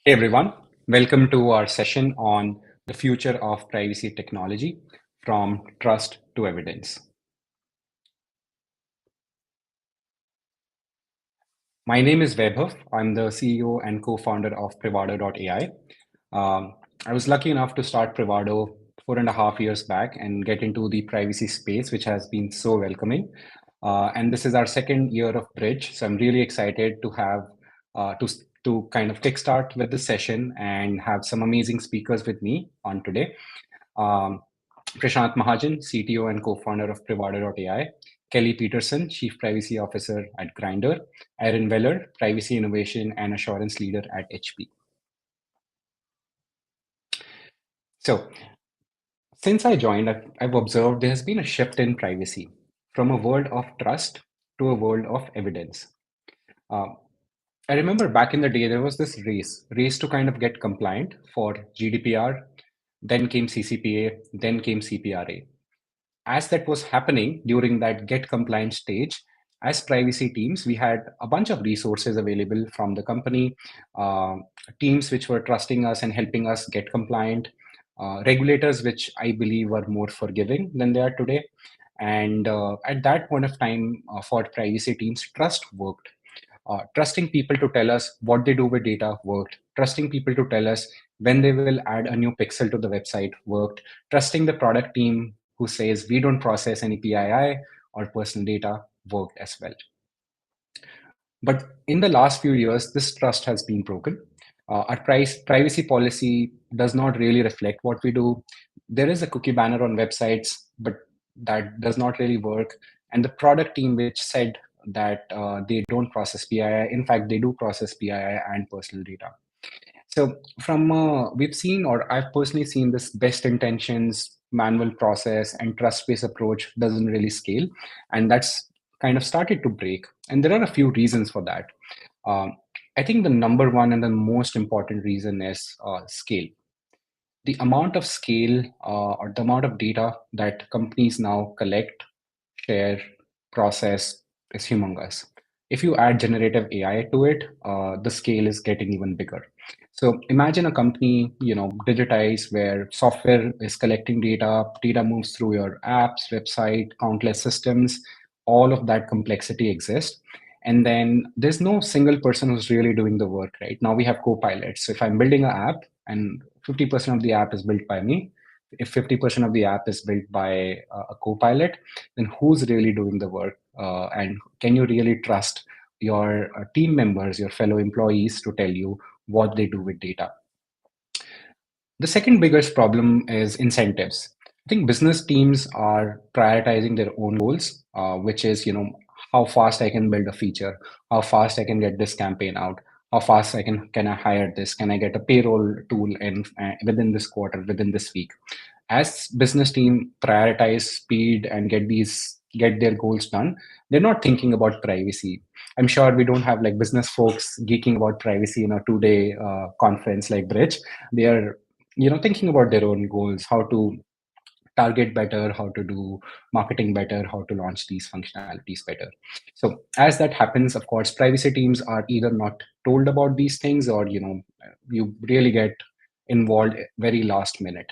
Hey everyone, welcome to our session on the future of privacy technology from trust to evidence. My name is Vaibhav. I'm the CEO and co-founder of Privado.ai. I was lucky enough to start Privado 4.5 years back and get into the privacy space, which has been so welcoming. And this is our second year of Bridge, so I'm really excited to have to kind of kickstart with this session and have some amazing speakers with me on today. Um, Prashant Mahajan, CTO and co-founder of Privado.ai, Kelly Peterson, Chief Privacy Officer at Grindr, Aaron Weller, Privacy Innovation and Assurance Leader at HP. So, since I joined, I've observed there has been a shift in privacy from a world of trust to a world of evidence. Uh, I remember back in the day, there was this race to kind of get compliant for GDPR, then came CCPA, then came CPRA. As that was happening during that get compliant stage, as privacy teams, we had a bunch of resources available from the company, uh, teams which were trusting us and helping us get compliant, regulators which I believe were more forgiving than they are today. And at that point of time, for privacy teams, trust worked. Trusting people to tell us what they do with data worked. Trusting people to tell us when they will add a new pixel to the website worked. Trusting the product team who says we don't process any PII or personal data worked as well. But in the last few years, this trust has been broken. Our privacy policy does not really reflect what we do. There is a cookie banner on websites, but that does not really work. And the product team, which said that they don't process PII, in fact, they do process PII and personal data. So from we've seen, or I've personally seen, this best intentions, manual process, and trust-based approach doesn't really scale, and that's kind of started to break. And there are a few reasons for that. Um, I think the number one and the most important reason is scale. The amount of scale or the amount of data that companies now collect, share, process is humongous. If you add generative AI to it, the scale is getting even bigger. So imagine a company, digitize where software is collecting data moves through your apps, website, countless systems, all of that complexity exists. And then there's no single person who's really doing the work, right? Now we have co-pilots. So if I'm building an app and 50% of the app is built by me, if 50% of the app is built by a co-pilot, then who's really doing the work? And can you really trust your team members, your fellow employees to tell you what they do with data? The second biggest problem is incentives. I think business teams are prioritizing their own goals, which is, how fast I can build a feature, how fast I can get this campaign out, how fast can I hire this, can I get a payroll tool in within this quarter, within this week. As business team prioritize speed and get their goals done, they're not thinking about privacy. I'm sure we don't have like business folks geeking about privacy in a 2-day conference like Bridge. They are thinking about their own goals, how to target better, how to do marketing better, how to launch these functionalities better. So as that happens, of course, privacy teams are either not told about these things, or you really get involved very last minute.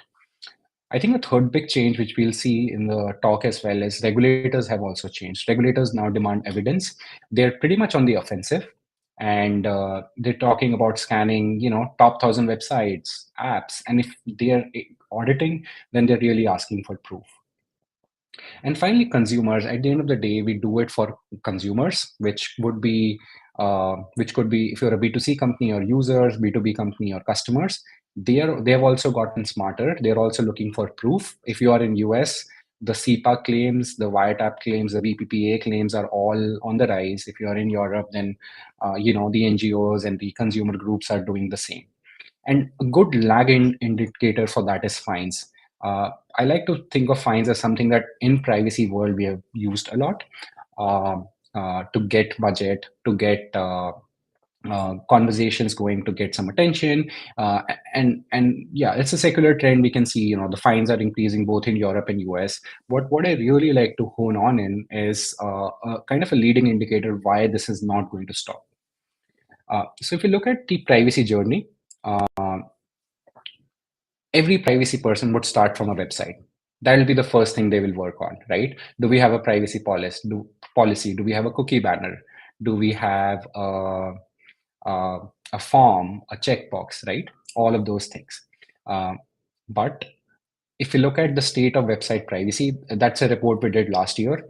I think the third big change, which we'll see in the talk as well, is regulators have also changed. Regulators now demand evidence. They're pretty much on the offensive, and they're talking about scanning, top 1,000 websites, apps, and if they're auditing, then they're really asking for proof. And finally, consumers. At the end of the day, we do it for consumers, which could be if you're a B2C company or users, B2B company or customers. They have also gotten smarter. They're also looking for proof. If you are in US, the CIPA claims, the wiretap claims, the VPPA claims are all on the rise. If you are in Europe, then the NGOs and the consumer groups are doing the same. And a good lagging indicator for that is fines. I like to think of fines as something that in privacy world we have used a lot to get budget, to get conversations going, to get some attention, and yeah, it's a secular trend. We can see the fines are increasing both in Europe and US. What I really like to hone on in is a kind of a leading indicator why this is not going to stop. So if you look at the privacy journey, every privacy person would start from a website. That will be the first thing they will work on, right? Do we have a privacy policy? Do we have a cookie banner? Do we have uh, a form, a checkbox, right? All of those things. But if you look at the state of website privacy, that's a report we did last year.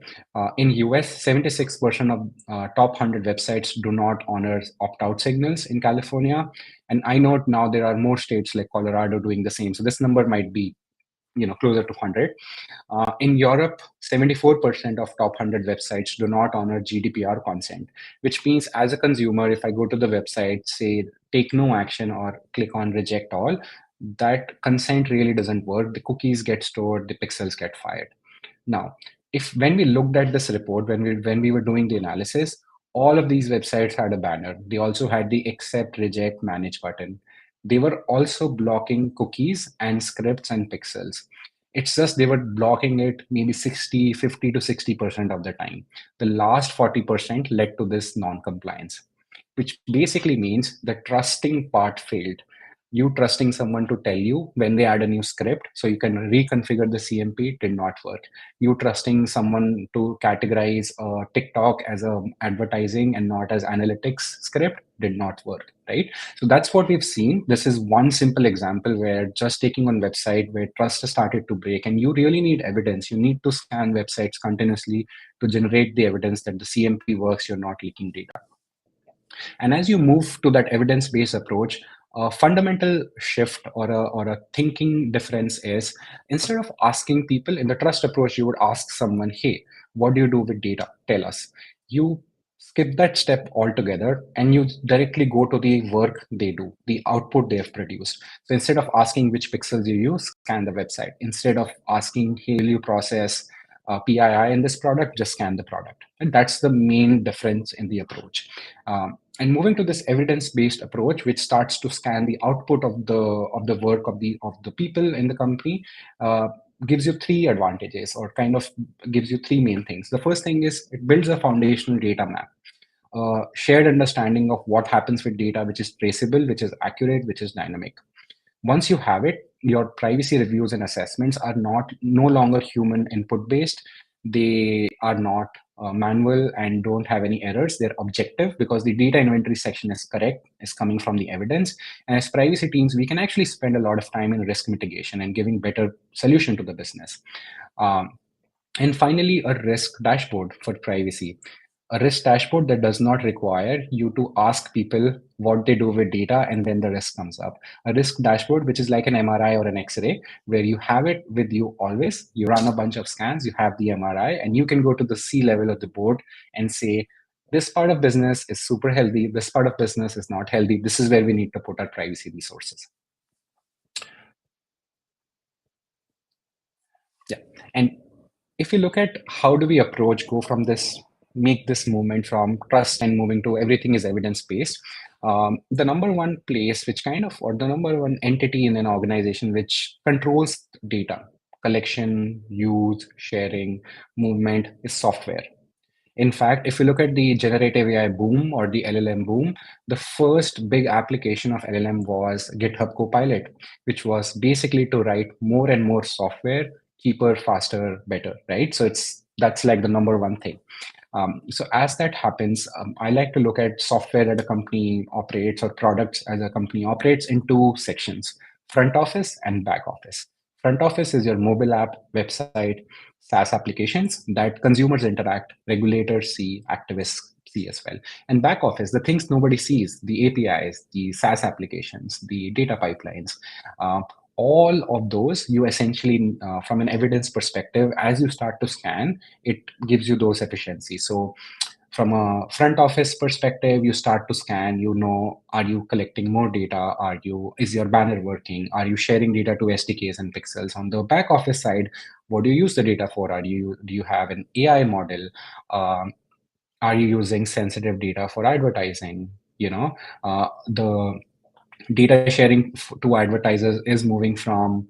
In US, 76% of top 100 websites do not honor opt-out signals in California. And I know now there are more states like Colorado doing the same. So this number might be closer to 100. In Europe, 74% of top 100 websites do not honor GDPR consent, which means as a consumer, if I go to the website, say take no action or click on reject all, that consent really doesn't work. The cookies get stored, the pixels get fired. Now, if when we looked at this report, when we were doing the analysis, all of these websites had a banner. They also had the accept, reject, manage button. They were also blocking cookies and scripts and pixels. It's just they were blocking it maybe 50 to 60% of the time. The last 40% led to this non-compliance, which basically means the trusting part failed. You trusting someone to tell you when they add a new script so you can reconfigure the CMP did not work. You trusting someone to categorize TikTok as a advertising and not as analytics script did not work, right? So that's what we've seen. This is one simple example where just taking on website where trust has started to break, and you really need evidence. You need to scan websites continuously to generate the evidence that the CMP works, you're not leaking data. And as you move to that evidence-based approach, a fundamental shift or a thinking difference is instead of asking people in the trust approach, you would ask someone, hey, what do you do with data? Tell us. You skip that step altogether and you directly go to the work they do, the output they have produced. So instead of asking which pixels you use, scan the website. Instead of asking, hey, will you process PII in this product, just scan the product. And that's the main difference in the approach. And moving to this evidence-based approach, which starts to scan the output of the work of the people in the company, gives you three advantages, or kind of gives you three main things. The first thing is it builds a foundational data map, shared understanding of what happens with data, which is traceable, which is accurate, which is dynamic. Once you have it, your privacy reviews and assessments are no longer human input based. They are not manual and don't have any errors. They're objective because the data inventory section is correct, is coming from the evidence. And as privacy teams, we can actually spend a lot of time in risk mitigation and giving better solution to the business. And finally, a risk dashboard for privacy. A risk dashboard that does not require you to ask people what they do with data and then the risk comes up. A risk dashboard, which is like an MRI or an X-ray, where you have it with you always. You run a bunch of scans, you have the MRI, and you can go to the C level of the board and say, this part of business is super healthy, this part of business is not healthy. This is where we need to put our privacy resources. Yeah. And if you look at how do we go from this, make this movement from trust and moving to everything is evidence-based, the number one place which kind of, or the number one entity in an organization which controls data, collection, use, sharing, movement is software. In fact, if you look at the generative AI boom or the LLM boom, the first big application of LLM was GitHub Copilot, which was basically to write more and more software, cheaper, faster, better, right? So that's like the number one thing. So as that happens, I like to look at software that a company operates or products as a company operates in two sections, front office and back office. Front office is your mobile app, website, SaaS applications that consumers interact, regulators see, activists see as well. And back office, the things nobody sees, the APIs, the SaaS applications, the data pipelines, all of those you essentially, from an evidence perspective, as you start to scan, it gives you those efficiencies. So from a front office perspective, you start to scan, are you collecting more data? Is your banner working? Are you sharing data to SDKs and pixels? On the back office side, what do you use the data for? Do you have an AI model? Are you using sensitive data for advertising? The data sharing to advertisers is moving from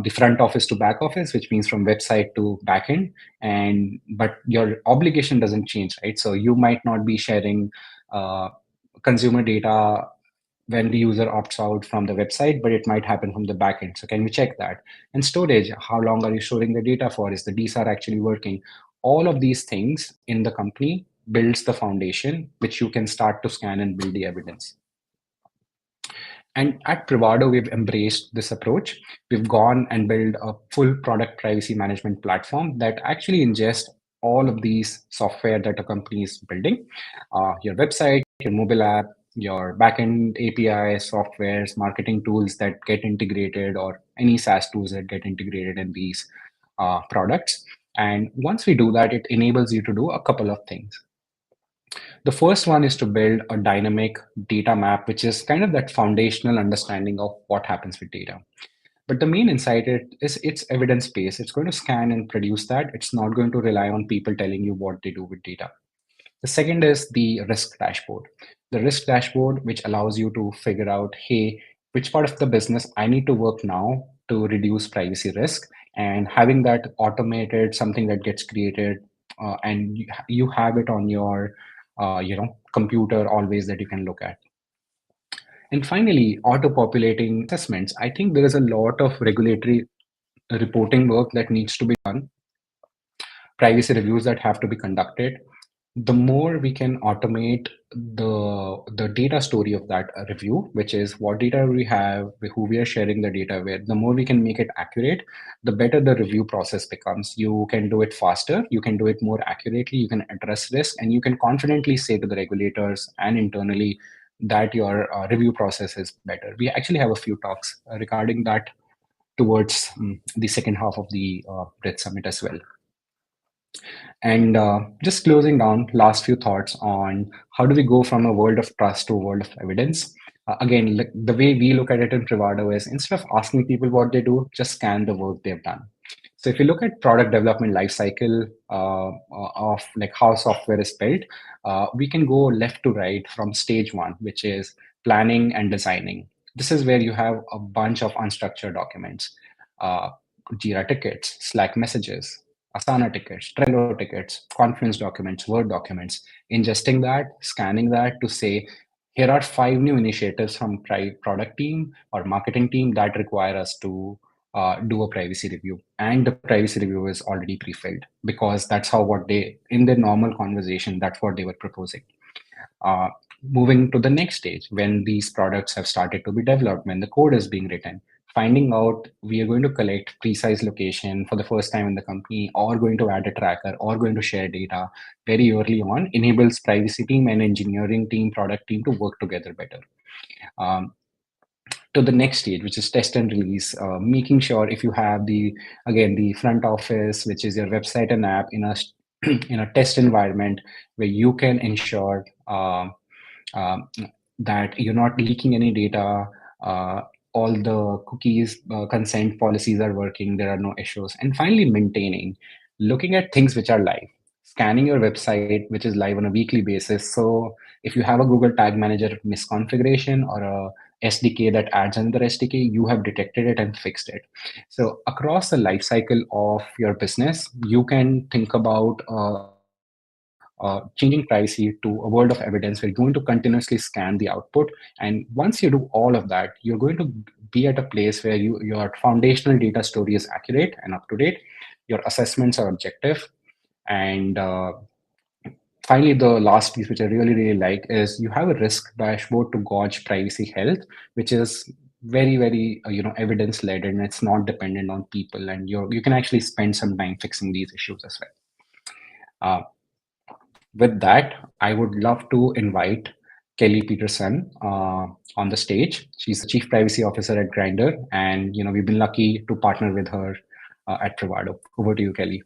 the front office to back office, which means from website to backend. But your obligation doesn't change, right? So you might not be sharing uh, consumer data when the user opts out from the website, but it might happen from the backend. So can we check that? And storage, how long are you storing the data for? Is the DSAR actually working? All of these things in the company builds the foundation, which you can start to scan and build the evidence. And at Privado, we've embraced this approach. We've gone and built a full product privacy management platform that actually ingests all of these software that a company is building, your website, your mobile app, your backend API softwares, marketing tools that get integrated, or any SaaS tools that get integrated in these products. And once we do that, it enables you to do a couple of things. The first one is to build a dynamic data map, which is kind of that foundational understanding of what happens with data. But the main insight is it's evidence-based. It's going to scan and produce that. It's not going to rely on people telling you what they do with data. The second is the risk dashboard. The risk dashboard, which allows you to figure out, hey, which part of the business I need to work now to reduce privacy risk, and having that automated, something that gets created, and you have it on your computer always that you can look at. And finally, auto-populating assessments. I think there is a lot of regulatory reporting work that needs to be done, privacy reviews that have to be conducted. The more we can automate the data story of that review, which is what data we have, who we are sharing the data with, the more we can make it accurate, the better the review process becomes. You can do it faster, you can do it more accurately, you can address risk, and you can confidently say to the regulators and internally that your review process is better. We actually have a few talks regarding that towards the second half of the Red Summit as well. And just closing down, last few thoughts on how do we go from a world of trust to a world of evidence. Again, the way we look at it in Privado is instead of asking people what they do, just scan the work they've done. So if you look at product development lifecycle of like how software is built, we can go left to right from stage one, which is planning and designing. This is where you have a bunch of unstructured documents, uh, Jira tickets, Slack messages, Asana tickets, Trello tickets, Confluence documents, Word documents, ingesting that, scanning that to say, here are 5 new initiatives from product team or marketing team that require us to do a privacy review. And the privacy review is already pre-filled because that's how what they, in their normal conversation, that's what they were proposing. Uh, Moving to the next stage, when these products have started to be developed, when the code is being written, finding out we are going to collect precise location for the first time in the company, or going to add a tracker, or going to share data very early on, enables privacy team and engineering team, product team to work together better. Um, to the next stage, which is test and release, making sure if you have the front office, which is your website and app in a in a test environment where you can ensure um, that you're not leaking any data. All the cookies, consent policies are working. There are no issues. And finally, maintaining, looking at things which are live, scanning your website, which is live on a weekly basis. So if you have a Google Tag Manager misconfiguration or a SDK that adds another SDK, you have detected it and fixed it. So across the life cycle of your business, you can think about changing privacy to a world of evidence. We're going to continuously scan the output. And once you do all of that, you're going to be at a place where your foundational data story is accurate and up to date. Your assessments are objective. And finally, the last piece, which I really, really like, is you have a risk dashboard to gauge privacy health, which is very, very, evidence led, and it's not dependent on people. And you can actually spend some time fixing these issues as well. With that, I would love to invite Kelly Peterson on the stage. She's the Chief Privacy Officer at Grindr, and we've been lucky to partner with her at Privado. Over to you, Kelly.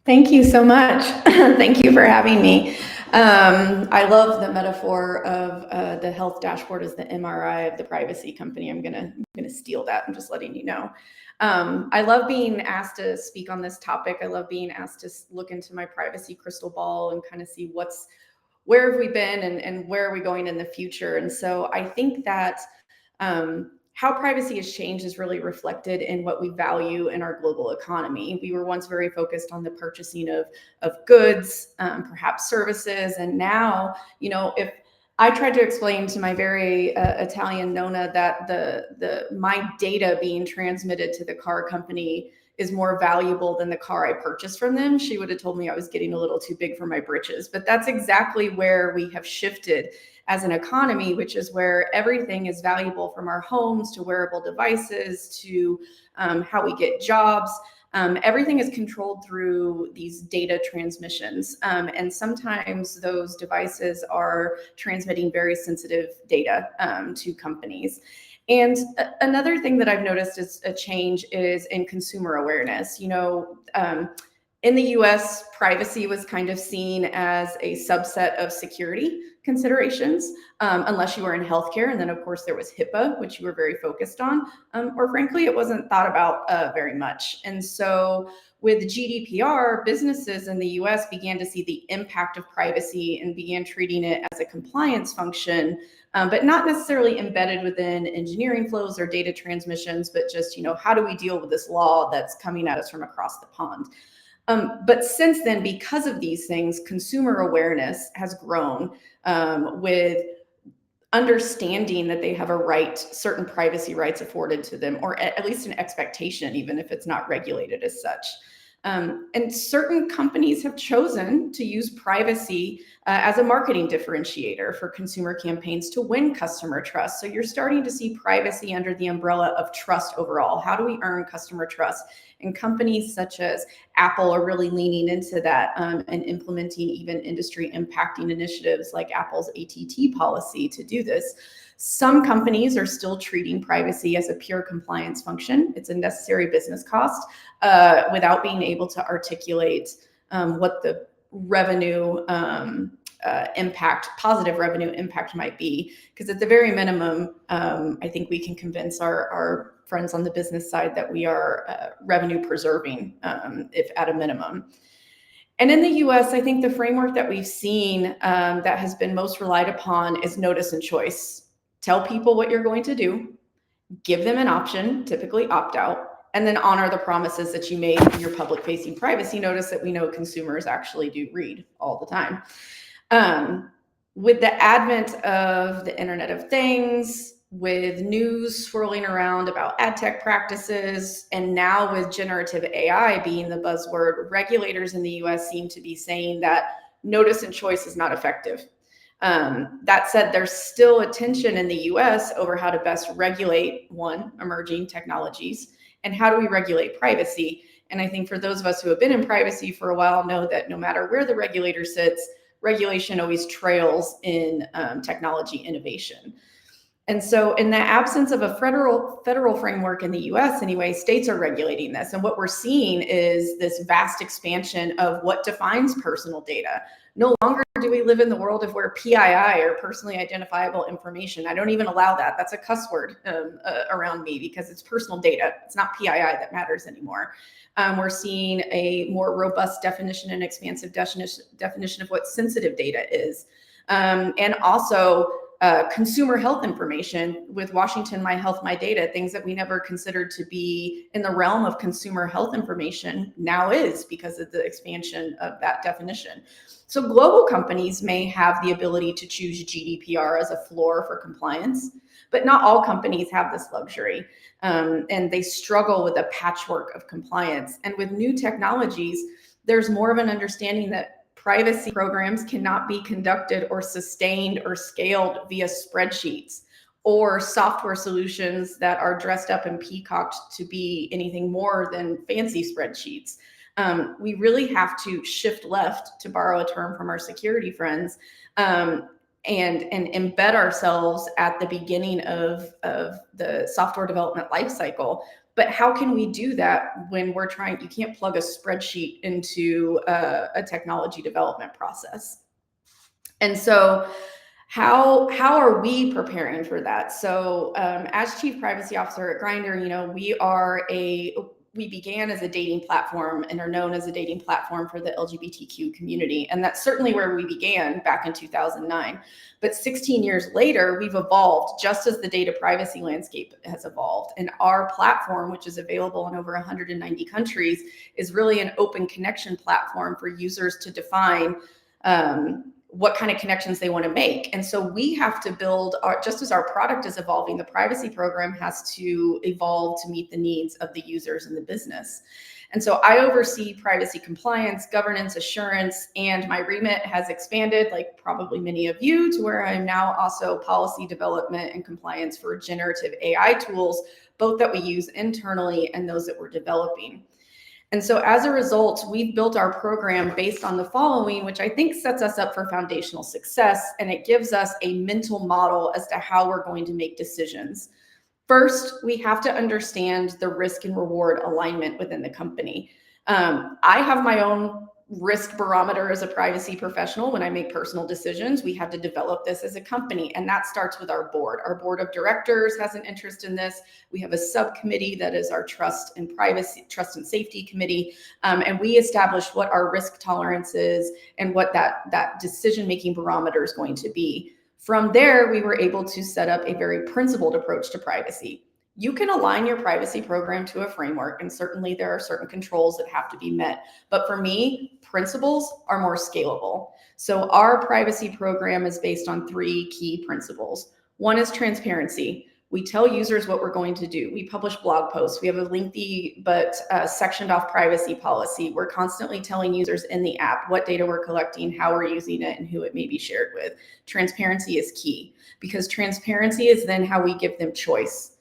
Thank you so much. Thank you for having me. I love the metaphor of the health dashboard as the MRI of the privacy company. I'm gonna steal that. I'm just letting you know. I love being asked to speak on this topic. I love being asked to look into my privacy crystal ball and kind of see where have we been and where are we going in the future. And so I think that how privacy has changed is really reflected in what we value in our global economy. We were once very focused on the purchasing of goods, perhaps services, and now, if I tried to explain to my very Italian Nonna that my data being transmitted to the car company is more valuable than the car I purchased from them. She would have told me I was getting a little too big for my britches. But that's exactly where we have shifted as an economy, which is where everything is valuable, from our homes to wearable devices to how we get jobs. Everything is controlled through these data transmissions. And sometimes those devices are transmitting very sensitive data to companies. And another thing that I've noticed is a change is in consumer awareness. In the US, privacy was kind of seen as a subset of security considerations, unless you were in healthcare. And then, of course, there was HIPAA, which you were very focused on, or frankly, it wasn't thought about very much. And so with GDPR, businesses in the US began to see the impact of privacy and began treating it as a compliance function, but not necessarily embedded within engineering flows or data transmissions, but just, how do we deal with this law that's coming at us from across the pond? But since then, because of these things, consumer awareness has grown, with understanding that they have a right, certain privacy rights afforded to them, or at least an expectation, even if it's not regulated as such. And certain companies have chosen to use privacy as a marketing differentiator for consumer campaigns to win customer trust. So you're starting to see privacy under the umbrella of trust overall. How do we earn customer trust? And companies such as Apple are really leaning into that, and implementing even industry impacting initiatives like Apple's ATT policy to do this. Some companies are still treating privacy as a pure compliance function. It's a necessary business cost, without being able to articulate what the revenue impact, positive revenue impact might be. Because at the very minimum, I think we can convince our friends on the business side that we are revenue preserving, if at a minimum. And in the US, I think the framework that we've seen that has been most relied upon is notice and choice. Tell people what you're going to do, give them an option, typically opt out, and then honor the promises that you made in your public-facing privacy notice that we know consumers actually do read all the time. With the advent of the Internet of Things, with news swirling around about ad tech practices, and now with generative AI being the buzzword, regulators in the US seem to be saying that notice and choice is not effective. That said, there's still a tension in the US over how to best regulate, one, emerging technologies, and how do we regulate privacy. And I think for those of us who have been in privacy for a while know that no matter where the regulator sits, regulation always trails in technology innovation. And so in the absence of a federal framework in the US anyway, states are regulating this. And what we're seeing is this vast expansion of what defines personal data. No longer do we live in the world of where PII, or personally identifiable information, I don't even allow that. That's a cuss word around me, because it's personal data. It's not PII that matters anymore. We're seeing a more robust definition and expansive definition of what sensitive data is. And also consumer health information with Washington My Health, My Data, things that we never considered to be in the realm of consumer health information now is, because of the expansion of that definition. So global companies may have the ability to choose GDPR as a floor for compliance, but not all companies have this luxury. And they struggle with a patchwork of compliance. And with new technologies, there's more of an understanding that privacy programs cannot be conducted or sustained or scaled via spreadsheets or software solutions that are dressed up and peacocked to be anything more than fancy spreadsheets. We really have to shift left, to borrow a term from our security friends, and embed ourselves at the beginning of the software development lifecycle. But how can we do that when we're trying? You can't plug a spreadsheet into a technology development process. And so how are we preparing for that? So as Chief Privacy Officer at Grindr, we began as a dating platform and are known as a dating platform for the LGBTQ community. And that's certainly where we began back in 2009. But 16 years later, we've evolved just as the data privacy landscape has evolved. And our platform, which is available in over 190 countries, is really an open connection platform for users to define what kind of connections they want to make. And so we have to build just as our product is evolving, the privacy program has to evolve to meet the needs of the users and the business. And so I oversee privacy compliance, governance, assurance, and my remit has expanded, like probably many of you, to where I'm now also policy development and compliance for generative AI tools, both that we use internally and those that we're developing. And so as a result, we've built our program based on the following, which I think sets us up for foundational success, and it gives us a mental model as to how we're going to make decisions. First, we have to understand the risk and reward alignment within the company. I have my own risk barometer as a privacy professional. When I make personal decisions, we have to develop this as a company, and that starts with our board. Our board of directors has an interest in this. We have a subcommittee that is our trust and safety committee, and we establish what our risk tolerance is and what that decision-making barometer is going to be. From there, we were able to set up a very principled approach to privacy. You can align your privacy program to a framework, and certainly there are certain controls that have to be met. But for me, principles are more scalable. So our privacy program is based on 3 key principles. One is transparency. We tell users what we're going to do. We publish blog posts. We have a lengthy but sectioned off privacy policy. We're constantly telling users in the app what data we're collecting, how we're using it, and who it may be shared with. Transparency is key, because transparency is then how we give them choice.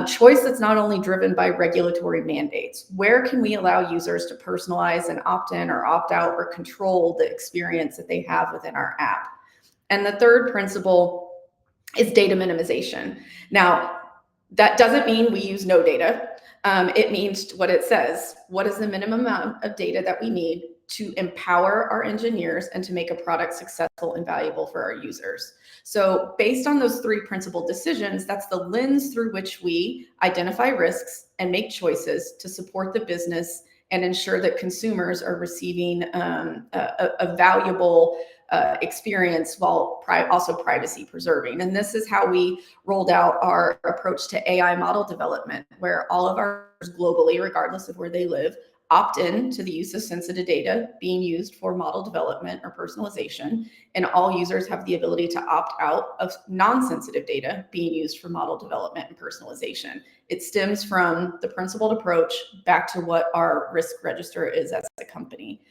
Choice that's not only driven by regulatory mandates. Where can we allow users to personalize and opt in or opt out or control the experience that they have within our app? And the third principle is data minimization. Now, that doesn't mean we use no data. It means what it says. What is the minimum amount of data that we need to empower our engineers and to make a product successful and valuable for our users? So based on those 3 principal decisions, that's the lens through which we identify risks and make choices to support the business and ensure that consumers are receiving a valuable experience while also privacy preserving. And this is how we rolled out our approach to AI model development, where all of our globally, regardless of where they live, opt in to the use of sensitive data being used for model development or personalization, and all users have the ability to opt out of non-sensitive data being used for model development and personalization. It stems from the principled approach back to what our risk register is as a company.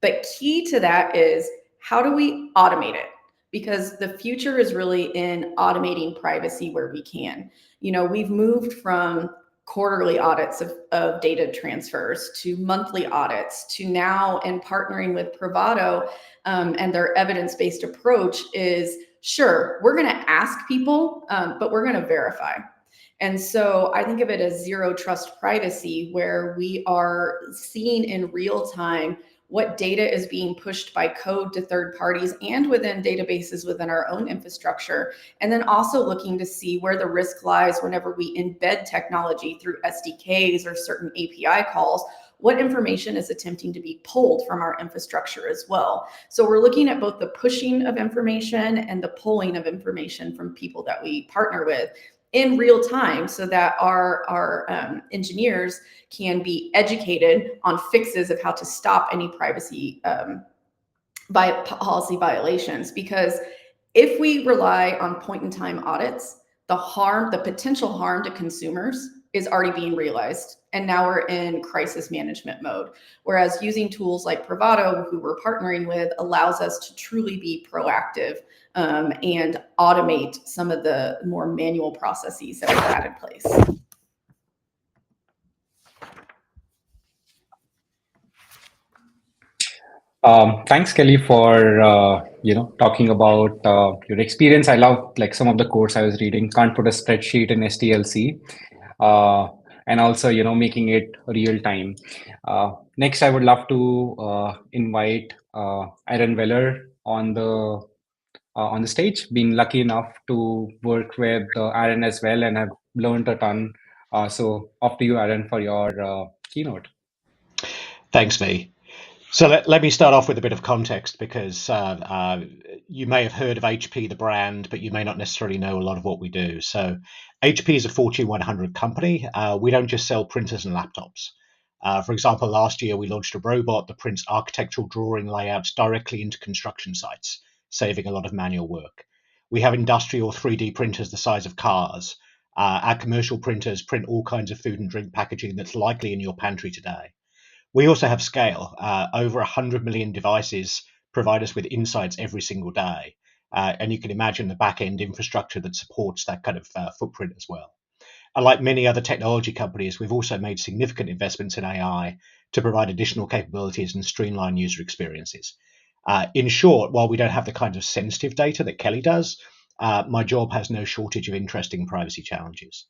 But key to that is, how do we automate it? Because the future is really in automating privacy where we can. You know, we've moved from quarterly audits of data transfers to monthly audits to now, in partnering with Privado and their evidence-based approach, is sure, we're going to ask people, but we're going to verify. And so I think of it as zero trust privacy, where we are seeing in real time what data is being pushed by code to third parties and within databases within our own infrastructure. And then also looking to see where the risk lies whenever we embed technology through SDKs or certain API calls. What information is attempting to be pulled from our infrastructure as well? So we're looking at both the pushing of information and the pulling of information from people that we partner with in real time, so that our engineers can be educated on fixes of how to stop any privacy policy violations. Because if we rely on point-in-time audits, the potential harm to consumers is already being realized, and now we're in crisis management mode. Whereas using tools like Privado, who we're partnering with, allows us to truly be proactive and automate some of the more manual processes that we've had in place. Thanks, Kelly, for talking about your experience. I love like some of the course I was reading. Can't put a spreadsheet in STLC, and also making it real time. Next, I would love to invite Aaron Weller on the stage. Been lucky enough to work with Aaron as well, and have learned a ton. So off to you, Aaron, for your keynote. Thanks, V. So let me start off with a bit of context, because you may have heard of HP, the brand, but you may not necessarily know a lot of what we do. So HP is a Fortune 100 company. We don't just sell printers and laptops. For example, last year we launched a robot that prints architectural drawing layouts directly into construction sites. saving a lot of manual work. We have industrial 3D printers the size of cars. Our commercial printers print all kinds of food and drink packaging that's likely in your pantry today. We also have scale. Over 100 million devices provide us with insights every single day. And you can imagine the back end infrastructure that supports that kind of footprint as well. And like many other technology companies, we've also made significant investments in AI to provide additional capabilities and streamline user experiences. In short, while we don't have the kind of sensitive data that Kelly does, my job has no shortage of interesting privacy challenges.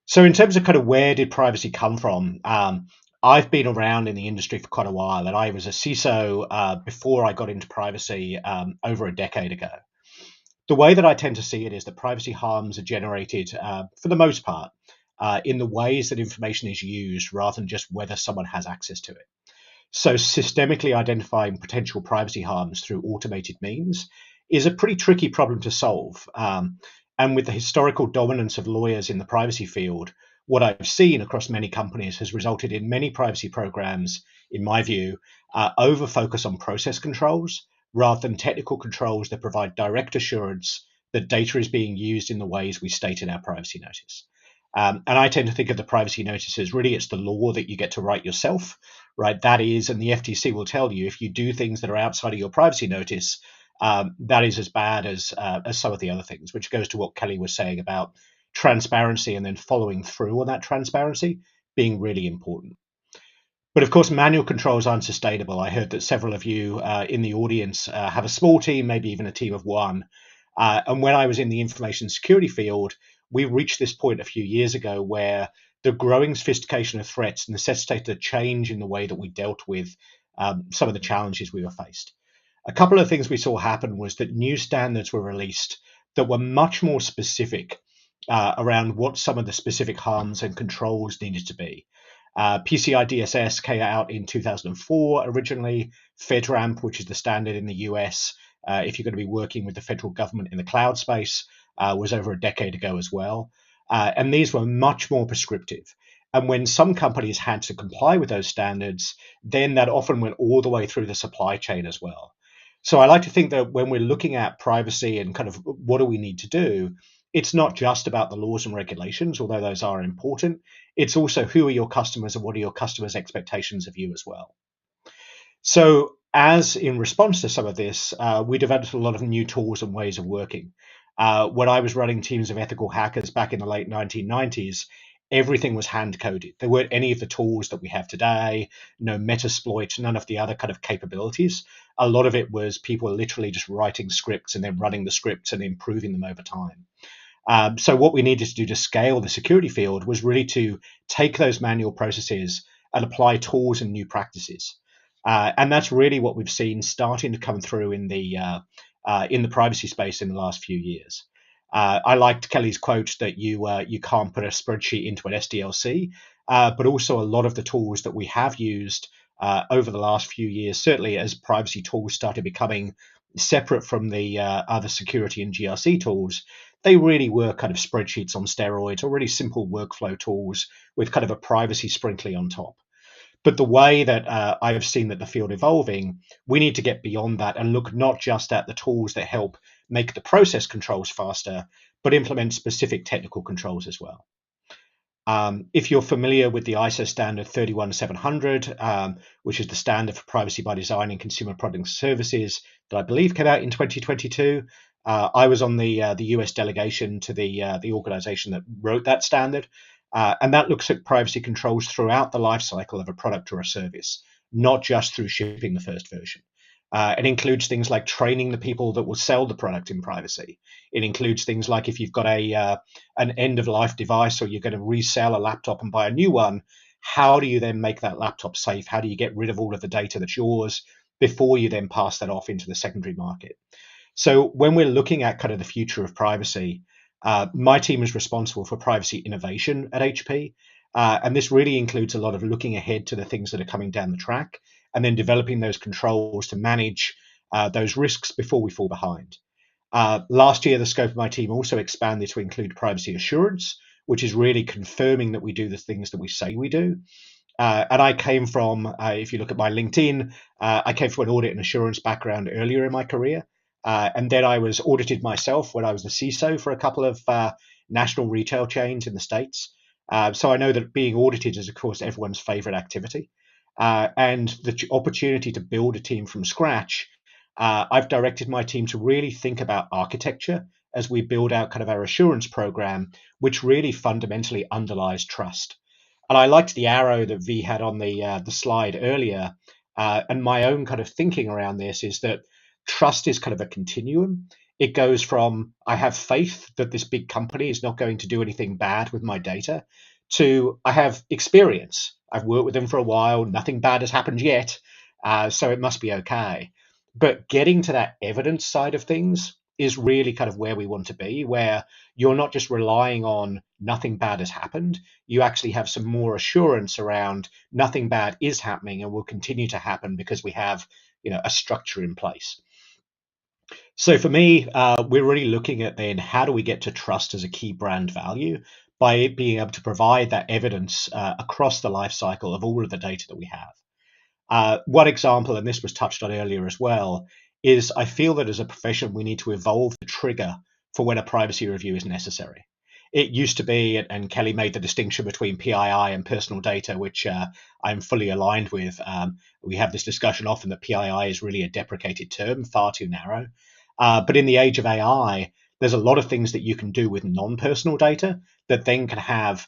So in terms of kind of where did privacy come from, I've been around in the industry for quite a while, and I was a CISO before I got into privacy over a decade ago. The way that I tend to see it is that privacy harms are generated, for the most part, in the ways that information is used rather than just whether someone has access to it. So systemically identifying potential privacy harms through automated means is a pretty tricky problem to solve. And with the historical dominance of lawyers in the privacy field, what I've seen across many companies has resulted in many privacy programs, in my view, over focus on process controls rather than technical controls that provide direct assurance that data is being used in the ways we state in our privacy notice. And I tend to think of the privacy notice as really it's the law that you get to write yourself, right? That is, and the FTC will tell you if you do things that are outside of your privacy notice, that is as bad as some of the other things, which goes to what Kelly was saying about transparency and then following through on that transparency being really important. But of course, manual controls aren't sustainable. I heard that several of you in the audience have a small team, maybe even a team of one. And when I was in the information security field, we reached this point a few years ago where the growing sophistication of threats necessitated a change in the way that we dealt with some of the challenges we were faced. A couple of things we saw happen was that new standards were released that were much more specific around what some of the specific harms and controls needed to be. PCI DSS came out in 2004 originally. FedRAMP, which is the standard in the US, if you're going to be working with the federal government in the cloud space, was over a decade ago as well. And these were much more prescriptive. And when some companies had to comply with those standards, then that often went all the way through the supply chain as well. So I like to think that when we're looking at privacy and kind of what do we need to do, it's not just about the laws and regulations, although those are important. It's also who are your customers and what are your customers' expectations of you as well. So as in response to some of this, we developed a lot of new tools and ways of working. When I was running teams of ethical hackers back in the late 1990s, everything was hand-coded. There weren't any of the tools that we have today, no Metasploit, none of the other kind of capabilities. A lot of it was people literally just writing scripts and then running the scripts and improving them over time. So what we needed to do to scale the security field was really to take those manual processes and apply tools and new practices. And that's really what we've seen starting to come through in the privacy space in the last few years. I liked Kelly's quote that you can't put a spreadsheet into an SDLC, but also a lot of the tools that we have used over the last few years, certainly as privacy tools started becoming separate from the other security and GRC tools, they really were kind of spreadsheets on steroids or really simple workflow tools with kind of a privacy sprinkling on top. But the way that I've seen that the field evolving, we need to get beyond that and look not just at the tools that help make the process controls faster, but implement specific technical controls as well. If you're familiar with the ISO standard 31700, which is the standard for privacy by design in consumer products and services that I believe came out in 2022, I was on the US delegation to the organization that wrote that standard. And that looks at privacy controls throughout the lifecycle of a product or a service, not just through shipping the first version. It includes things like training the people that will sell the product in privacy. It includes things like if you've got an end-of-life device or you're going to resell a laptop and buy a new one, how do you then make that laptop safe? How do you get rid of all of the data that's yours before you then pass that off into the secondary market? So when we're looking at kind of the future of privacy, my team is responsible for privacy innovation at HP. And this really includes a lot of looking ahead to the things that are coming down the track and then developing those controls to manage those risks before we fall behind. Last year, the scope of my team also expanded to include privacy assurance, which is really confirming that we do the things that we say we do. And I came from, if you look at my LinkedIn, I came from an audit and assurance background earlier in my career. And then I was audited myself when I was the CISO for a couple of national retail chains in the States. So I know that being audited is, of course, everyone's favorite activity. And the opportunity to build a team from scratch, I've directed my team to really think about architecture as we build out kind of our assurance program, which really fundamentally underlies trust. And I liked the arrow that V had on the slide earlier. And my own kind of thinking around this is that trust is kind of a continuum. It goes from I have faith that this big company is not going to do anything bad with my data to I have experience. I've worked with them for a while. Nothing bad has happened yet. So it must be okay. But getting to that evidence side of things is really kind of where we want to be, where you're not just relying on nothing bad has happened. You actually have some more assurance around nothing bad is happening and will continue to happen because we have, a structure in place. So for me, we're really looking at then how do we get to trust as a key brand value by being able to provide that evidence across the life cycle of all of the data that we have. One example, and this was touched on earlier as well, is I feel that as a profession, we need to evolve the trigger for when a privacy review is necessary. It used to be, and Kelly made the distinction between PII and personal data, which I'm fully aligned with. We have this discussion often that PII is really a deprecated term, far too narrow. But in the age of AI, there's a lot of things that you can do with non-personal data that then can have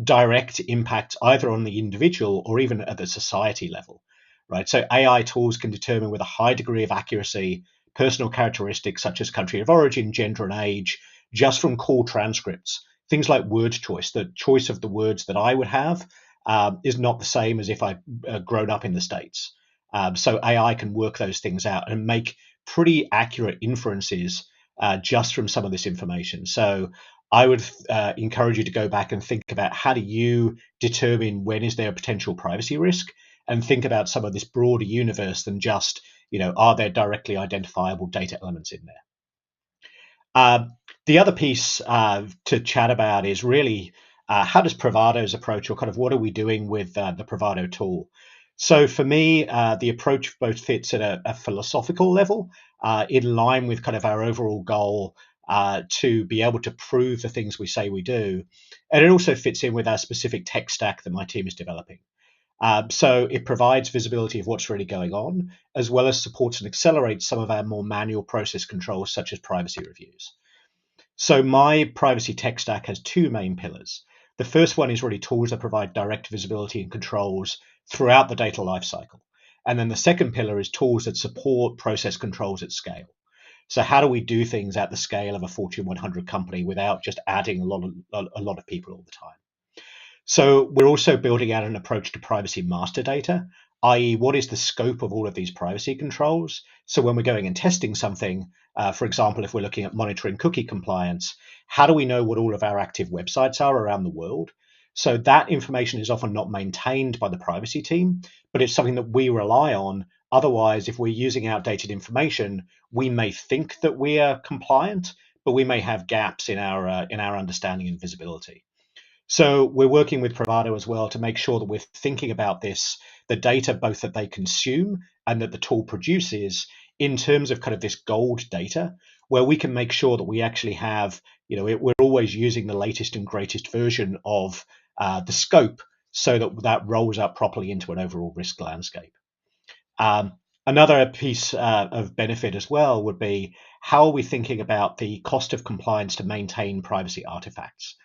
direct impact either on the individual or even at the society level, right? So AI tools can determine with a high degree of accuracy personal characteristics such as country of origin, gender, and age just from call transcripts. Things like word choice, the choice of the words that I would have is not the same as if I'd grown up in the States. So AI can work those things out and make pretty accurate inferences just from some of this information. So I would encourage you to go back and think about how do you determine when is there a potential privacy risk, and think about some of this broader universe than just, are there directly identifiable data elements in there? The other piece to chat about is really how does Privado's approach, or kind of what are we doing with the Privado tool? So for me, the approach both fits at a philosophical level, in line with kind of our overall goal to be able to prove the things we say we do. And it also fits in with our specific tech stack that my team is developing. So it provides visibility of what's really going on, as well as supports and accelerates some of our more manual process controls, such as privacy reviews. So my privacy tech stack has two main pillars. The first one is really tools that provide direct visibility and controls throughout the data lifecycle. And then the second pillar is tools that support process controls at scale. So how do we do things at the scale of a Fortune 100 company without just adding a lot of people all the time? So we're also building out an approach to privacy master data, i.e. what is the scope of all of these privacy controls? So when we're going and testing something, for example, if we're looking at monitoring cookie compliance, how do we know what all of our active websites are around the world? So that information is often not maintained by the privacy team, but it's something that we rely on. Otherwise, if we're using outdated information, we may think that we are compliant, but we may have gaps in our understanding and visibility. So we're working with Privado as well to make sure that we're thinking about this, the data both that they consume and that the tool produces, in terms of kind of this gold data, where we can make sure that we actually have, we're always using the latest and greatest version of the scope so that rolls up properly into an overall risk landscape. Another piece of benefit as well would be how are we thinking about the cost of compliance to maintain privacy artifacts?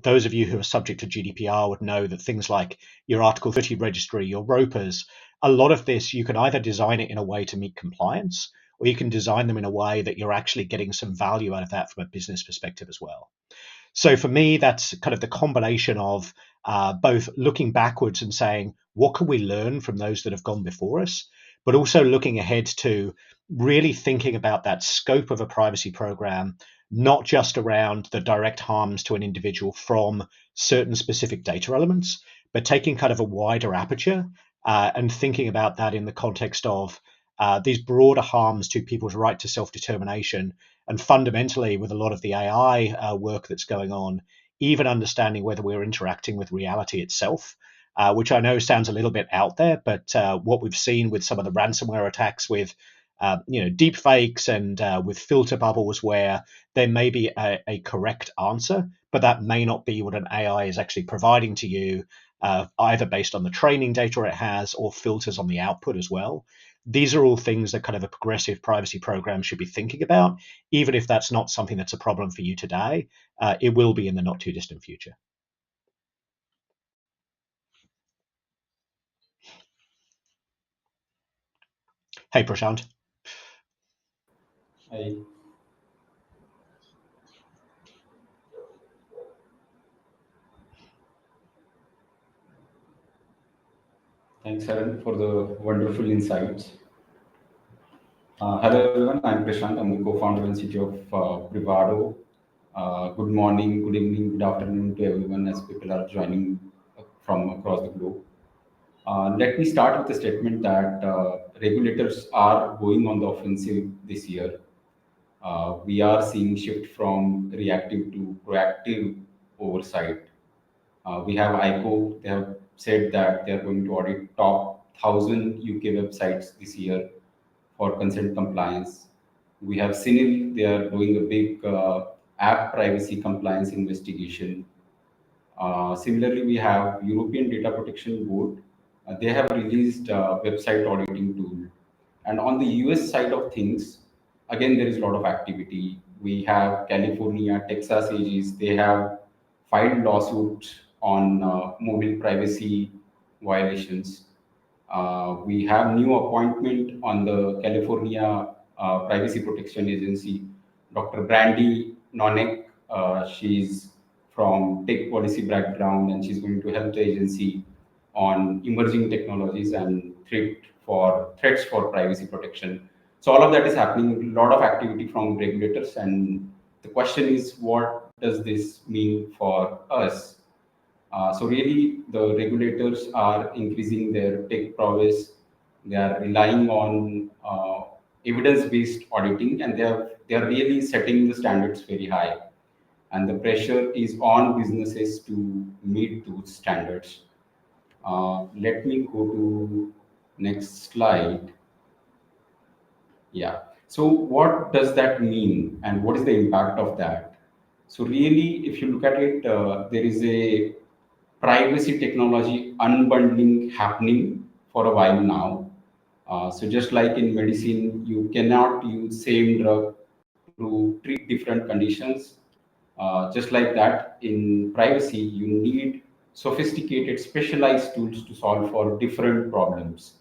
Those of you who are subject to GDPR would know that things like your Article 30 registry, your ROPers, a lot of this, you can either design it in a way to meet compliance, or you can design them in a way that you're actually getting some value out of that from a business perspective as well. So for me, that's kind of the combination of both looking backwards and saying, what can we learn from those that have gone before us, but also looking ahead to really thinking about that scope of a privacy program, not just around the direct harms to an individual from certain specific data elements, but taking kind of a wider aperture and thinking about that in the context of these broader harms to people's right to self-determination, and fundamentally with a lot of the AI work that's going on, even understanding whether we're interacting with reality itself, which I know sounds a little bit out there, but what we've seen with some of the ransomware attacks with deep fakes and with filter bubbles where there may be a correct answer, but that may not be what an AI is actually providing to you, either based on the training data it has or filters on the output as well. These are all things that kind of a progressive privacy program should be thinking about, even if that's not something that's a problem for you today. It will be in the not too distant future. Hey, Prashant. Hi. Thanks, Aaron, for the wonderful insights. Hello, everyone. I'm Prashant. I'm the co-founder and CTO of Privado. Good morning, good evening, good afternoon to everyone as people are joining from across the globe. Let me start with the statement that regulators are going on the offensive this year. We are seeing shift from reactive to proactive oversight. We have ICO. They have said that they are going to audit top 1,000 UK websites this year for consent compliance. We have CINIL. They are doing a big app privacy compliance investigation. Similarly, we have European Data Protection Board. They have released a website auditing tool. And on the US side of things, again, there is a lot of activity. We have California, Texas AGs. They have filed lawsuits on mobile privacy violations. We have new appointment on the California Privacy Protection Agency, Dr. Brandy Nonek. She's from tech policy background, and she's going to help the agency on emerging technologies and threats for privacy protection. So all of that is happening. A lot of activity from regulators, and the question is, what does this mean for us? So really, the regulators are increasing their tech prowess. They are relying on evidence-based auditing, and they are really setting the standards very high. And the pressure is on businesses to meet those standards. Let me go to next slide. Yeah. So what does that mean, and what is the impact of that? So really, if you look at it, there is a privacy technology unbundling happening for a while now. So just like in medicine, you cannot use same drug to treat different conditions. Just like that, in privacy, you need sophisticated, specialized tools to solve for different problems.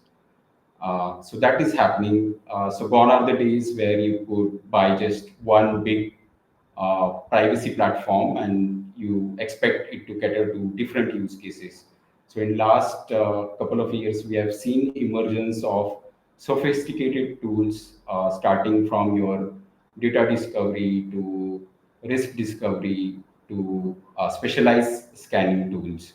So that is happening. So gone are the days where you could buy just one big privacy platform and you expect it to cater to different use cases. So in last couple of years, we have seen emergence of sophisticated tools, starting from your data discovery to risk discovery to specialized scanning tools.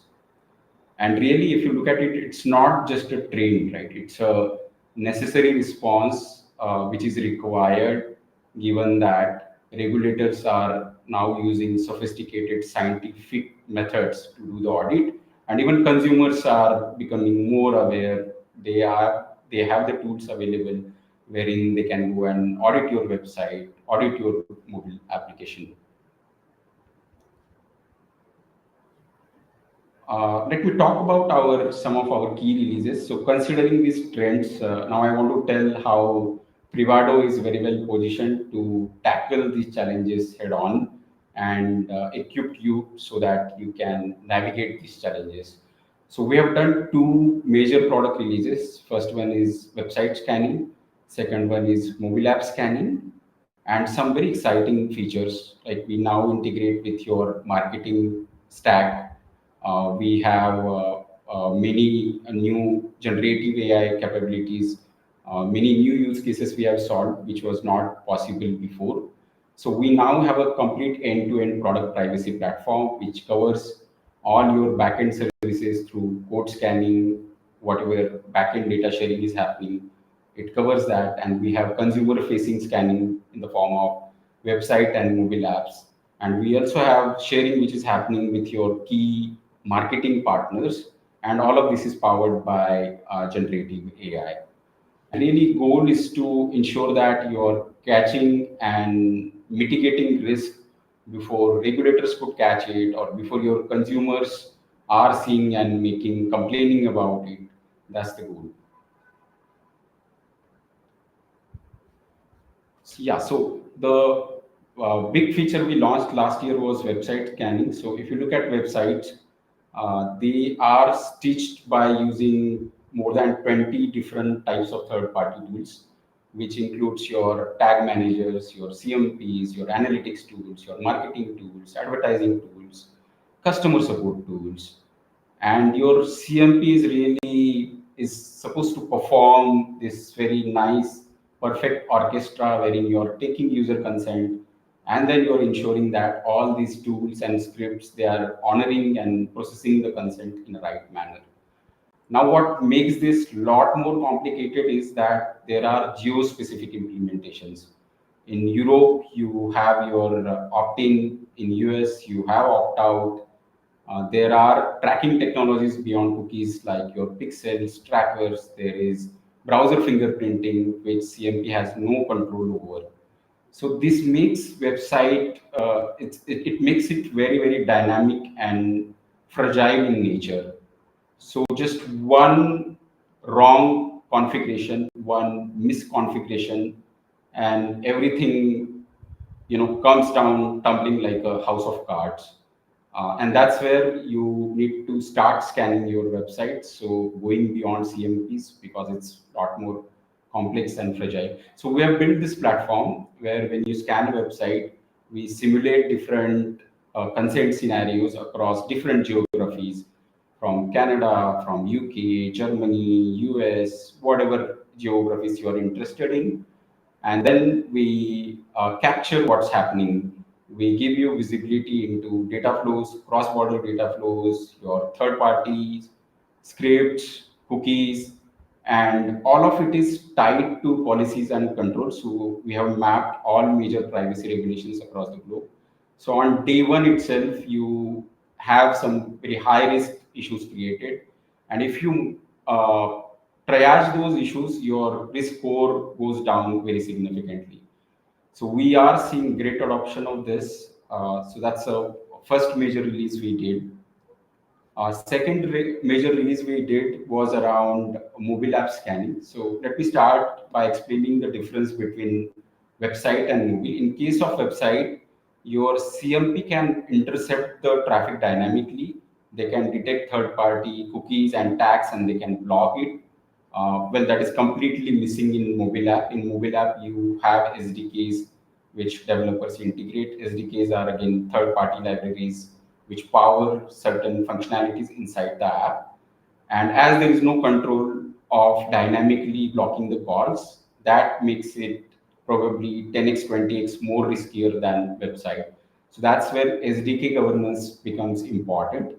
And really, if you look at it, it's not just a trend, right? It's a necessary response which is required, given that regulators are now using sophisticated scientific methods to do the audit, and even consumers are becoming more aware. They have the tools available wherein they can go and audit your website, audit your mobile application. Let me talk about some of our key releases. So considering these trends, now I want to tell how Privado is very well positioned to tackle these challenges head on and equip you so that you can navigate these challenges. So we have done two major product releases. First one is website scanning. Second one is mobile app scanning, and some very exciting features like we now integrate with your marketing stack. We have many new generative AI capabilities, many new use cases we have solved, which was not possible before. So we now have a complete end-to-end product privacy platform, which covers all your backend services through code scanning, whatever backend data sharing is happening. It covers that, and we have consumer-facing scanning in the form of website and mobile apps. And we also have sharing, which is happening with your key marketing partners, and all of this is powered by generative AI. And really, goal is to ensure that you're catching and mitigating risk before regulators could catch it or before your consumers are seeing and making complaining about it. That's the goal. Yeah, so the big feature we launched last year was website scanning. So if you look at websites, they are stitched by using more than 20 different types of third-party tools, which includes your tag managers, your CMPs, your analytics tools, your marketing tools, advertising tools, customer support tools, and your CMP is really is supposed to perform this very nice, perfect orchestra wherein you're taking user consent and then you're ensuring that all these tools and scripts they are honoring and processing the consent in the right manner. Now, what makes this lot more complicated is that there are geo-specific implementations. In Europe, you have your opt-in. In US, you have opt-out. There are tracking technologies beyond cookies like your pixels, trackers. There is browser fingerprinting, which CMP has no control over. So this makes website it makes it very very dynamic and fragile in nature. So just one wrong configuration, one misconfiguration, and everything comes down tumbling like a house of cards. And that's where you need to start scanning your website. So going beyond CMPs because it's a lot more complex and fragile. So we have built this platform where when you scan a website, we simulate different consent scenarios across different geographies from Canada, from UK, Germany, US, whatever geographies you are interested in. And then we capture what's happening. We give you visibility into data flows, cross-border data flows, your third parties, scripts, cookies, and all of it is tied to policies and controls. So we have mapped all major privacy regulations across the globe. So on day one itself, you have some very high risk issues created. And if you triage those issues, your risk score goes down very significantly. So we are seeing great adoption of this. So that's a first major release we did. Second major release we did was around mobile app scanning. So let me start by explaining the difference between website and mobile. In case of website, your CMP can intercept the traffic dynamically. They can detect third-party cookies and tags, and they can block it. Well, that is completely missing in mobile app. In mobile app, you have SDKs which developers integrate. SDKs are again third-party libraries which power certain functionalities inside the app. And as there is no control of dynamically blocking the calls, that makes it probably 10x, 20x more riskier than website. So that's where SDK governance becomes important.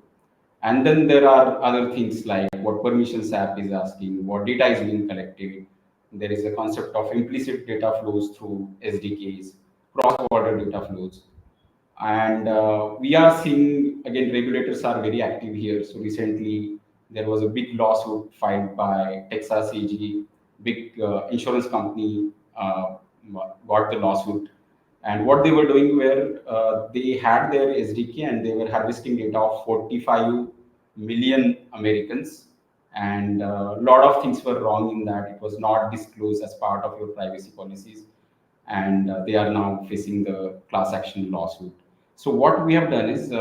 And then there are other things like what permissions app is asking, what data is being collected. There is a concept of implicit data flows through SDKs, cross-border data flows. And we are seeing, again, regulators are very active here. So recently, there was a big lawsuit filed by Texas AG, big insurance company got the lawsuit. And what they were doing were they had their SDK and they were harvesting data of 45 million Americans. And a lot of things were wrong in that. It was not disclosed as part of your privacy policies. And they are now facing the class action lawsuit. So what we have done is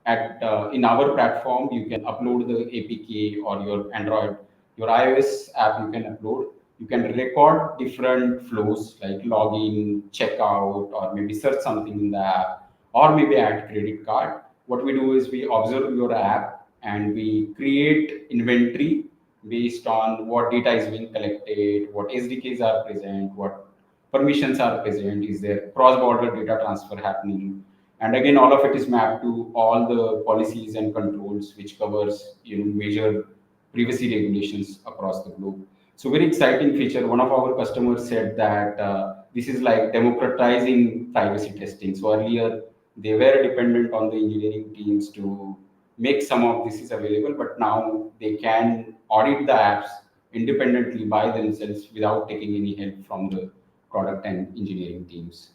at in our platform, you can upload the APK or your Android, your iOS app you can upload. You can record different flows like login, checkout, or maybe search something in the app, or maybe add credit card. What we do is we observe your app and we create inventory based on what data is being collected, what SDKs are present, what permissions are present, is there cross-border data transfer happening, and again all of it is mapped to all the policies and controls which covers major privacy regulations across the globe. So very exciting feature. One of our customers said that this is like democratizing privacy testing. So earlier they were dependent on the engineering teams to make some of this is available, but now they can audit the apps independently by themselves without taking any help from the product and engineering teams.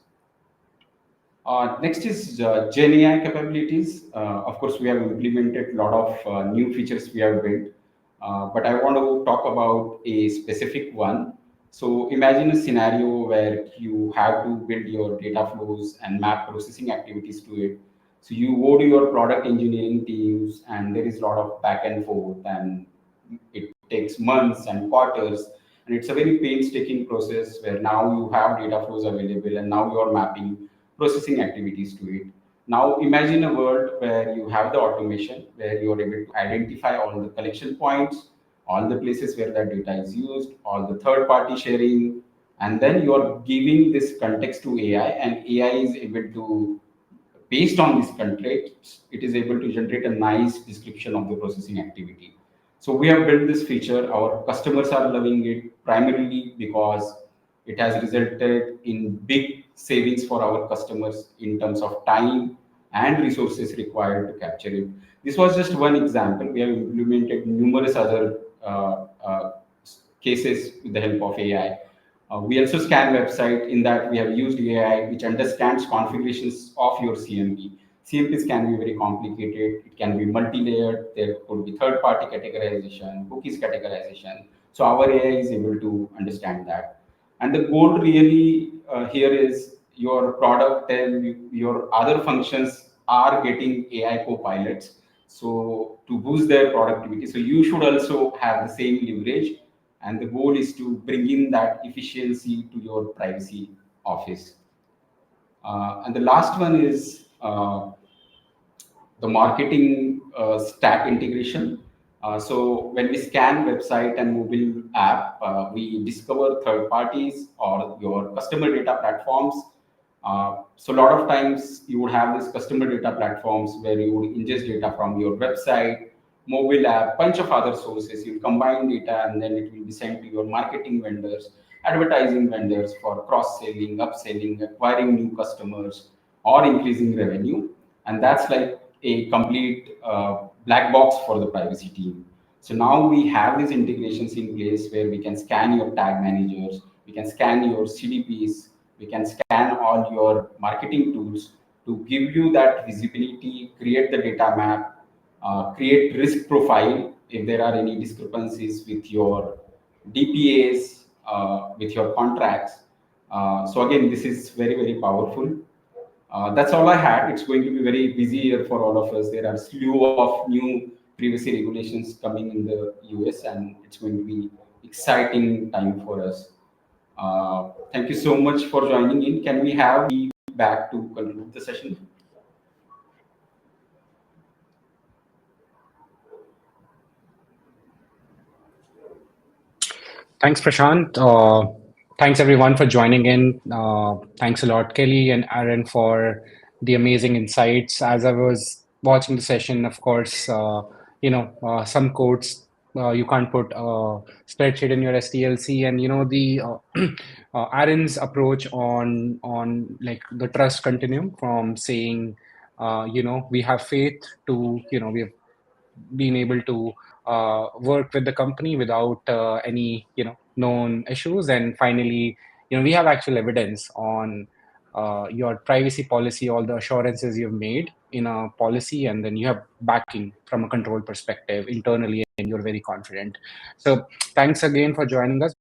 Next is Gen AI capabilities. Of course, we have implemented a lot of new features we have built, but I want to talk about a specific one. So imagine a scenario where you have to build your data flows and map processing activities to it. So you go to your product engineering teams, and there is a lot of back and forth, and it takes months and quarters, and it's a very painstaking process where now you have data flows available, and now you are mapping processing activities to it. Now imagine a world where you have the automation, where you are able to identify all the collection points, all the places where that data is used, all the third party sharing, and then you are giving this context to AI, and AI is able to, based on these constraints, it is able to generate a nice description of the processing activity. So we have built this feature. Our customers are loving it primarily because it has resulted in big savings for our customers in terms of time and resources required to capture it. This was just one example. We have implemented numerous other cases with the help of AI. We also scan website. In that, we have used AI, which understands configurations of your CMP. CMPs can be very complicated. It can be multi-layered. There could be third-party categorization, cookies categorization. So our AI is able to understand that. And the goal really here is your product and your other functions are getting AI co-pilots. So to boost their productivity. So you should also have the same leverage, and the goal is to bring in that efficiency to your privacy office. And the last one is the marketing stack integration. So when we scan website and mobile app, we discover third parties or your customer data platforms. So a lot of times you would have these customer data platforms where you would ingest data from your website, mobile app, bunch of other sources. You combine data and then it will be sent to your marketing vendors, advertising vendors for cross-selling, upselling, acquiring new customers, or increasing revenue. And that's like a complete black box for the privacy team. So now we have these integrations in place where we can scan your tag managers, we can scan your CDPs, we can scan all your marketing tools to give you that visibility, create the data map, create risk profile if there are any discrepancies with your DPAs, with your contracts. So again, this is very, very powerful. That's all I had. It's going to be very busy year for all of us. There are slew of new privacy regulations coming in the US, and it's going to be exciting time for us. Thank you so much for joining in. Can we have you back to conclude the session? Thanks, Prashant. Thanks everyone for joining in. Thanks a lot, Kelly and Aaron, for the amazing insights. As I was watching the session, of course, some quotes you can't put a spreadsheet in your SDLC, and the Aaron's approach on like the trust continuum from saying, we have faith to, we have been able to work with the company without any known issues, and finally we have actual evidence on your privacy policy, all the assurances you've made in a policy, and then you have backing from a control perspective internally, and you're very confident. So thanks again for joining us.